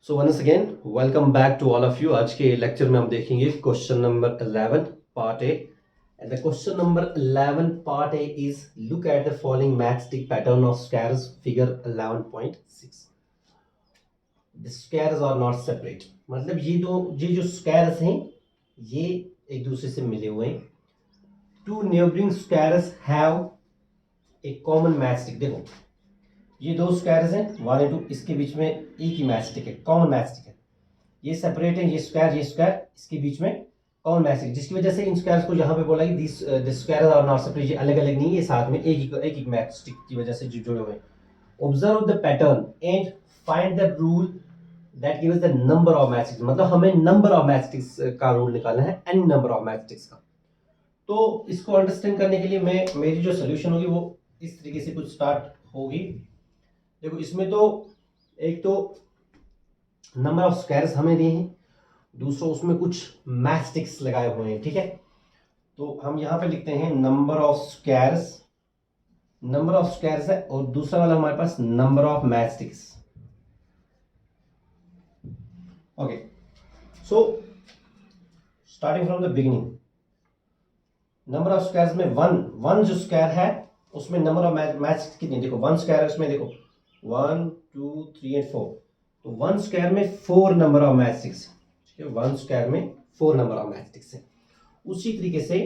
So once again welcome back to all of you. आज के lecture में हम देखेंगे question number 11 part A. And the question number 11 part A is look at the following matchstick pattern of squares figure 11.6। The squares are not separate, मतलब ये जो squares हैं ये एक दूसरे से मिले हुए हैं। Two neighbouring squares have a common matchstick. देखो ये दो स्क्वायर्स हैं 1 और 2, इसके बीच में एक ही मैचस्टिक है, कॉमन मैचस्टिक है। ये सेपरेट है, ये स्क्वायर इसके बीच में कॉमन मैचस्टिक, जिसकी वजह से इन स्क्वायर्स को यहाँ पे बोला कि this squares are not separate. ये अलग अलग नहीं है, साथ में एक ही मैचस्टिक की वजह से जुड़े हुए हैं। Observe the pattern and find the rule that gives the number of matchsticks. मतलब हमें नंबर ऑफ मैचस्टिक्स का रूल निकालना है, एन नंबर ऑफ मैचस्टिक्स का। तो इसको अंडरस्टैंड करने के लिए मेरी जो सोल्यूशन होगी वो इस तरीके से कुछ स्टार्ट होगी। देखो इसमें तो एक तो नंबर ऑफ स्क्वायर्स हमें दिए हैं, दूसरा उसमें कुछ मैचस्टिक्स लगाए हुए हैं, ठीक है। तो हम यहाँ पे लिखते हैं नंबर ऑफ स्क्वायर्स है, और दूसरा वाला हमारे पास number of matchsticks. Okay, so starting from the beginning, number of squares में वन जो स्क्वायर है उसमें नंबर ऑफ मैचस्टिक्स कितनी। देखो 1 स्क्वायर है, उसमें देखो 1 2 3 एंड 4, तो 1 स्क्वायर में 4 नंबर ऑफ मैचस्टिक्स, ठीक है। 1 स्क्वायर में 4 नंबर ऑफ मैचस्टिक्स है। उसी तरीके से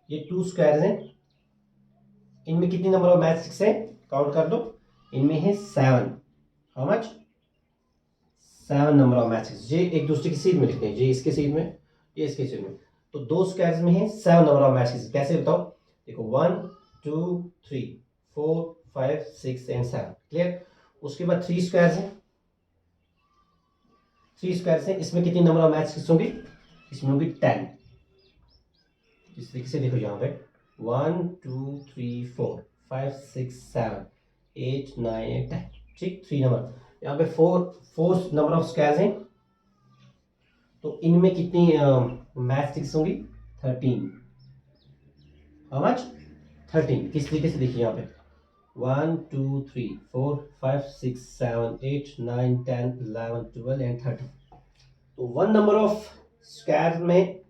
ये 2 स्क्वायर हैं, इनमें कितनी नंबर ऑफ मैचस्टिक्स है, काउंट कर दो। इनमें है 7। How much? 7 number of matchsticks. ये एक दूसरे की सीध में लिखते हैं, ये इसके सीध में, ये इसके सीध में। तो 2 स्क्वायर्स में है 7 नंबर ऑफ मैचस्टिक्स। कैसे बताओ? देखो 1 2 3 4 5 6 एंड 7, क्लियर। उसके बाद 3 स्क्वायर्स हैं, 3 स्क्वायर्स हैं, इसमें कितनी नंबर ऑफ मैचस्टिक्स होंगी? इसमें होगी 10। इस तरीके से देखो यहाँ पे 1 2 3 4 5 6 7 8 9 10, ठीक। 3 नंबर, यहाँ पे 4 नंबर ऑफ स्क्वायर्स हैं, तो इनमें कितनी मैचस्टिक्स होंगी? 13। How much? 13। किस तरीके से देखिए यहाँ पे 1 2 3 4 5 6 7 8 9 10 11 12 एंड 13। तो 1 नंबर ऑफ स्क्वायर में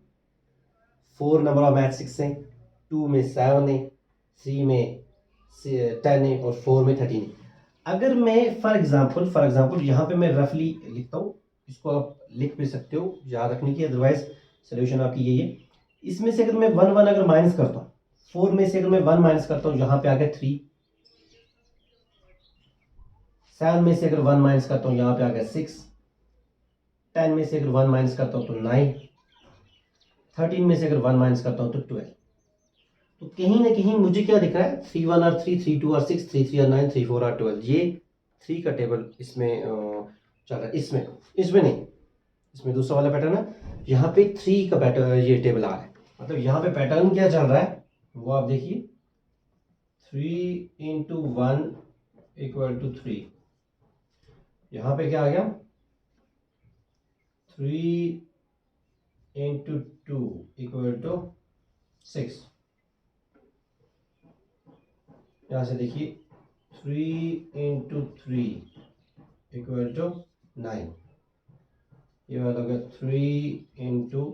4 नंबर ऑफ मैचस्टिक्स हैं, 2 में 7 है, 3 में 10 है, और 4 में 13 है। अगर मैं फॉर एग्जांपल यहाँ पे मैं रफली लिखता हूँ, इसको आप लिख भी सकते हो याद रखने की, अदरवाइज सोल्यूशन आपकी यही है। इसमें से अगर मैं 1 अगर माइनस करता हूँ, 4 में से अगर मैं 1 माइनस करता हूँ, यहाँ पे आ गया 3। 7 में से अगर 1 माइनस करता हूँ, यहाँ पे आ गया 6। 10 में से अगर 1 माइनस करता हूँ तो 9। 13 में से अगर 1 माइनस करता हूँ तो 12। तो कहीं ना कहीं मुझे क्या दिख रहा है, 3 1 और 3 3 2 और 6 3 3 और 9 3 4 और 12। ये 3 का टेबल इसमें चल रहा है, इसमें नहीं, इसमें दूसरा वाला पैटर्न है। यहाँ पे 3 का पैटर्न, ये टेबल आ रहा है। मतलब यहाँ पे पैटर्न क्या चल रहा है वो आप देखिए, 3 इंटू 1 इक्वल टू 3। यहाँ पे क्या आ गया, 3 इंटू 2 इक्वल टू 6। यहाँ से देखिए 3 इंटू 3 इक्वल टू 9। ये बात होगा 3 इंटू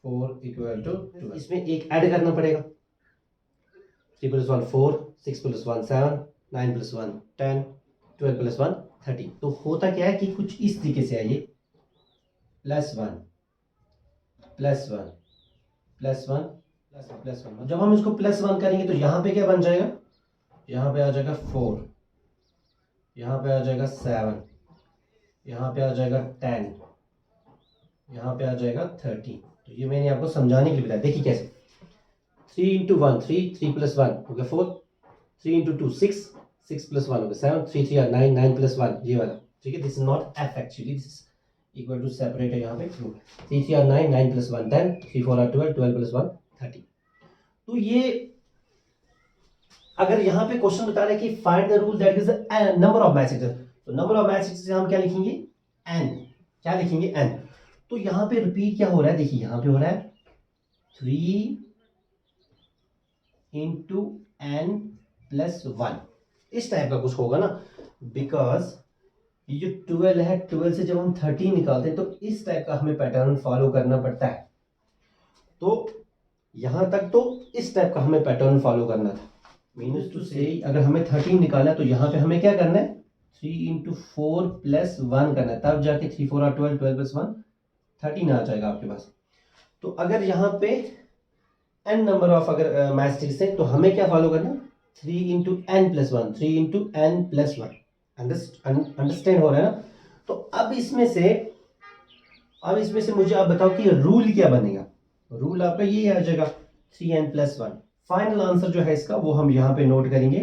4 इक्वल टू 2। इसमें एक ऐड करना पड़ेगा, 3 प्लस 1 4, 6 प्लस 1 7, 9 प्लस 1 10, 12 प्लस 1 13। तो होता क्या है कि कुछ इस तरीके से आइए, प्लस 1 प्लस 1 प्लस 1 प्लस 1। जब हम इसको प्लस 1 करेंगे तो यहाँ पे क्या बन जाएगा, यहाँ पे आ जाएगा 4, यहाँ पे आ जाएगा 7, यहाँ पे आ जाएगा 10, यहाँ पे आ जाएगा 13। तो ये मैंने आपको समझाने के लिए बताया। देखिए कैसे, 3 इंटू 1 3 प्लस 1 हो गया 4, 3 इंटू 2 6, 6 प्लस 1 हो गया 7, 3 3 और 9, 9 प्लस 1 ये वाला, ठीक है। This is not F actually, this is equal to separate है यहाँ पे 3 3 और 9, 9 प्लस 1 10, 3 4 और 12, 12 प्लस 1 13। तो ये अगर यहाँ पे क्वेश्चन बता रहे हैं कि find the rule that is number of matchsticks, तो नंबर ऑफ मैचस्टिक्स से हम क्या लिखेंगे, एन। क्या लिखेंगे, एन। तो यहाँ पे रिपीट क्या हो रहा है, देखिए यहाँ पे हो रहा है 3 इंटू एन प्लस 1, इस टाइप का कुछ होगा ना, बिकॉज ये जो 12 है, 12 से जब हम 13 निकालते हैं तो इस टाइप का हमें पैटर्न फॉलो करना पड़ता है। तो यहाँ तक तो इस टाइप का हमें पैटर्न फॉलो करना था। मीन्स टू से अगर हमें 13 निकालना है तो यहाँ पे हमें क्या करना है, 3 इंटू 4 प्लस 1 करना है, तब जाके 3 4 आर 12, 12 प्लस 1 13 आ जाएगा आपके पास। तो अगर यहाँ पे n नंबर ऑफ अगर मैस्टिक्स है तो हमें क्या फॉलो करना है, 3 into n plus 1, 3 into n plus 1। Understand हो रहा है ना। तो अब इसमें से मुझे आप बताओ कि रूल क्या बनेगा। रूल आपका ये आ जाएगा 3n प्लस 1। फाइनल आंसर जो है इसका वो हम यहाँ पे नोट करेंगे,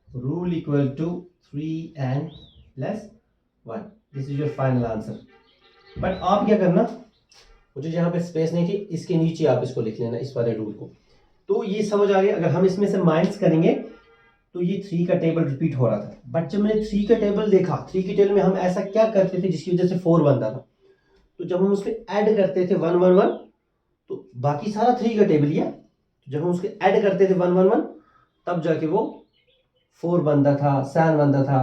rule equal to 3n plus 1। This is your final answer. But आप क्या करना, मुझे यहाँ पे स्पेस नहीं थी, इसके नीचे आप इसको लिख लेना, इस वाले रूल को। तो ये समझ आ गया। अगर हम इसमें से माइनस करेंगे तो ये 3 का टेबल रिपीट हो रहा था। बट जब मैंने 3 का टेबल देखा, 3 के टेबल में हम ऐसा क्या करते थे जिसकी वजह से 4 बनता था, तो जब हम उसके ऐड करते थे 1 1 1 तो बाकी सारा 3 का टेबल लिया, जब हम उसके ऐड करते थे 1 1 1 तब जाके वो 4 बनता था, 7 बनता था,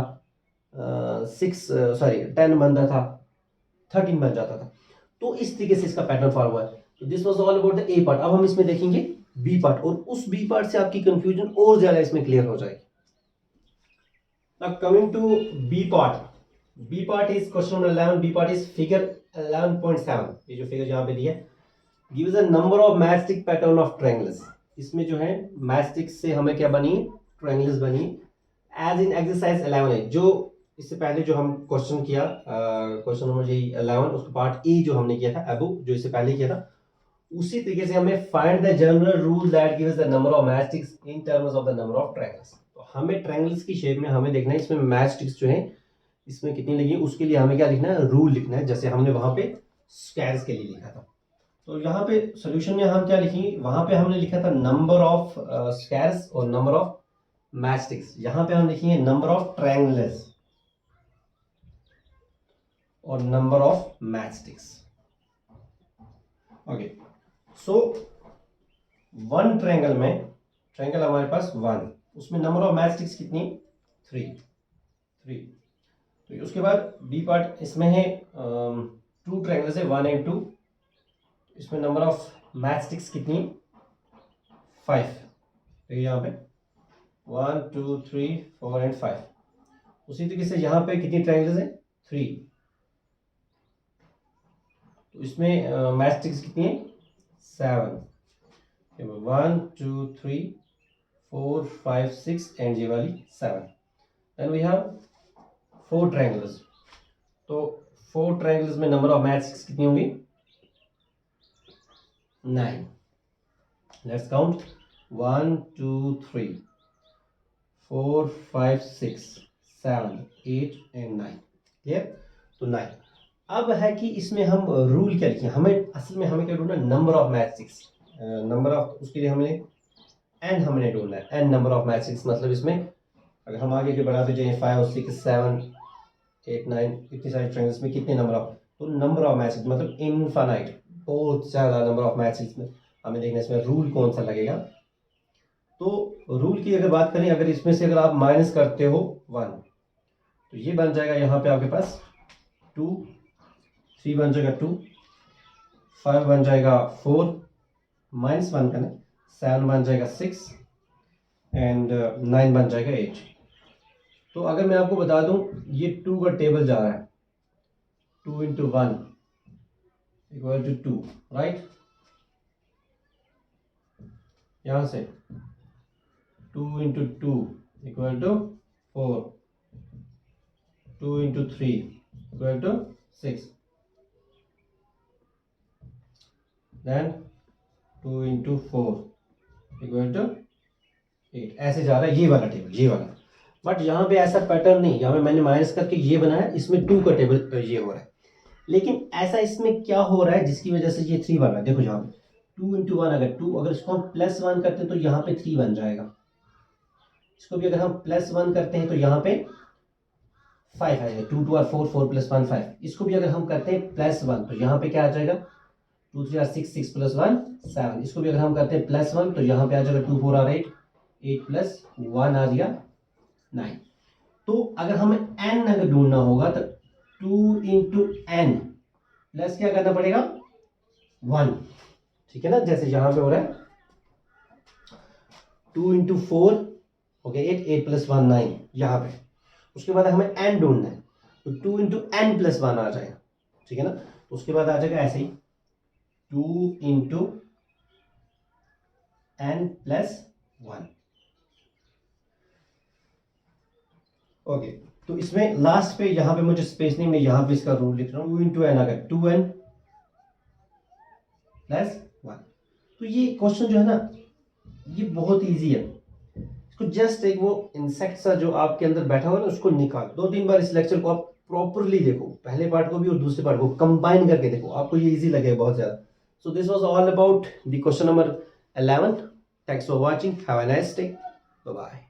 10 बनता था, 13 बन जाता था। तो इस तरीके से इसका पैटर्न फॉलो हुआ है। तो this was all about the A part. अब हम इसमें देखेंगे बी पार्ट, और उस बी पार्ट से आपकी कंफ्यूजन और ज्यादा इसमें क्लियर हो जाएगी। Now coming to B part. B part is question number 11। B part is figure 11.7। ये जो फिगर यहाँ पे दिया है, gives a number of matchstick pattern of triangles. इसमें जो है मैचस्टिक से हमें क्या बनी, ट्रायंगल्स बनी। एज इन एक्सरसाइज 11 है, जो इससे पहले जो हम क्वेश्चन किया, क्वेश्चन नंबर 11 उसका पार्ट ए जो हमने किया था अबू, जो इससे पहले किया था, उसी तरीके से हमें find the general rule that gives the number of matchsticks in terms of the number of triangles. तो हमें ट्रायंगल्स की शेप में हमें देखना है इसमें मैचस्टिक्स जो है इसमें कितनी लगी, उसके लिए हमें क्या लिखना है, रूल लिखना है, जैसे हमने वहां पे स्क्वायर्स के लिए लिखा था। तो यहाँ पे सॉल्यूशन में हम क्या लिखेंगे, वहां पे हमने लिखा था नंबर ऑफ स्क्वायर्स और नंबर ऑफ मैचस्टिक्स। यहाँ पे हम लिखेंगे नंबर ऑफ ट्रायंगल्स और number of matchsticks. Okay, so one triangle में, ट्रायंगल हमारे पास 1, उसमें नंबर ऑफ मैचस्टिक्स कितनी, 3। तो उसके बाद बी पार्ट इसमें है 2 ट्रायंगल्स है 1 एंड 2, इसमें नंबर ऑफ मैचस्टिक्स कितनी, 5। तो यहाँ पे 1 2 3 4 एंड 5। उसी तरीके से यहाँ पे कितनी ट्रायंगल्स है, 3। तो इसमें मैचस्टिक्स कितनी है, 7। 1 2 3 4 5 6 एंड ये वाली 7। Then we have 4 triangles. तो 4 ट्रायंगल्स में नंबर ऑफ मैचस्टिक्स कितनी होंगी, 9। Let's count 1 2 3 4 5 6 7 8 and 9। क्लियर। तो 9। अब है कि इसमें हम रूल क्या लिखें, हमें असल में हमें क्या ढूंढना, number of matchsticks. Number of, उसके लिए हमने हमने ढूंढना है, एन नंबर ऑफ मैचस्टिक्स। मतलब इसमें अगर हम आगे के बढ़ाते जाए 5 6 7 8 9 इतनी सारी ट्रायंगल्स में कितने नंबर ऑफ, तो नंबर ऑफ मैचस्टिक्स मतलब इनफाइनाइट, बहुत ज़्यादा नंबर ऑफ मैचस्टिक्स में हमें देखना है इसमें रूल कौन सा लगेगा। तो रूल की अगर बात करें, अगर इसमें से अगर आप माइनस करते हो 1 तो ये बन जाएगा यहाँ पे आपके पास 2, 3 बन जाएगा 2, 5 बन जाएगा 4, माइनस 1 करना, 7 बन जाएगा 6 एंड 9 बन जाएगा 8। तो अगर मैं आपको बता दूं ये 2 का टेबल जा रहा है, 2 इंटू 1 इक्वल टू 2, राइट। यहां से 2 into 2 equal to 4, 2 into 3 equal to 6, then 2 into 4 equal to 8। ऐसे जा रहा है ये वाला टेबल, ये वाला। बट यहाँ पे ऐसा पैटर्न नहीं, यहाँ पे मैंने माइनस करके ये बनाया, इसमें 2 का टेबल ये हो रहा है। लेकिन ऐसा इसमें क्या हो रहा है जिसकी वजह से ये 3 बन रहा है, देखो यहाँ पे 2 इंटू 1 अगर 2, अगर इसको हम प्लस 1 करते हैं तो यहाँ पे 3 बन जाएगा। इसको भी अगर हम प्लस 1 करते हैं तो यहाँ पे 5 आएगा, 2 2 4 4 प्लस 1 5। इसको भी अगर हम करते हैं प्लस 1 तो यहाँ पे क्या आ जाएगा, 2 3 6 6 प्लस 1 7। इसको भी अगर हम करते हैं प्लस 1 तो यहाँ पे आ जाएगा 2 4 8 8 प्लस 1 आ गया 9। तो अगर हमें n अगर ढूंढना होगा तो 2 इंटू एन प्लस क्या करना पड़ेगा 1, ठीक है ना, जैसे यहां पे हो रहा है 2 इंटू 4 हो गया 8, 8 प्लस 1 9 यहाँ पे। उसके बाद हमें n ढूंढना है तो 2 इंटू एन प्लस 1 आ जाएगा, ठीक है ना। तो उसके बाद आ जाएगा ऐसे ही 2 इंटू एन प्लस 1। ओके, तो इसमें लास्ट पे यहाँ पे मुझे स्पेस नहीं, मैं यहाँ पे इसका रूल लिख रहा हूँ 2 इंटू एन अगर 2n प्लस 1। तो ये क्वेश्चन जो है ना ये बहुत इजी है। इसको जस्ट एक वो इंसेक्ट सा जो आपके अंदर बैठा हुआ है ना उसको निकाल, 2-3 बार इस लेक्चर को आप प्रॉपरली देखो, पहले पार्ट को भी और दूसरे पार्ट को कंबाइन करके देखो, आपको ये इजी लगेगा बहुत ज्यादा। So this was all about the question number 11। Thanks for watching, have a nice day, bye bye.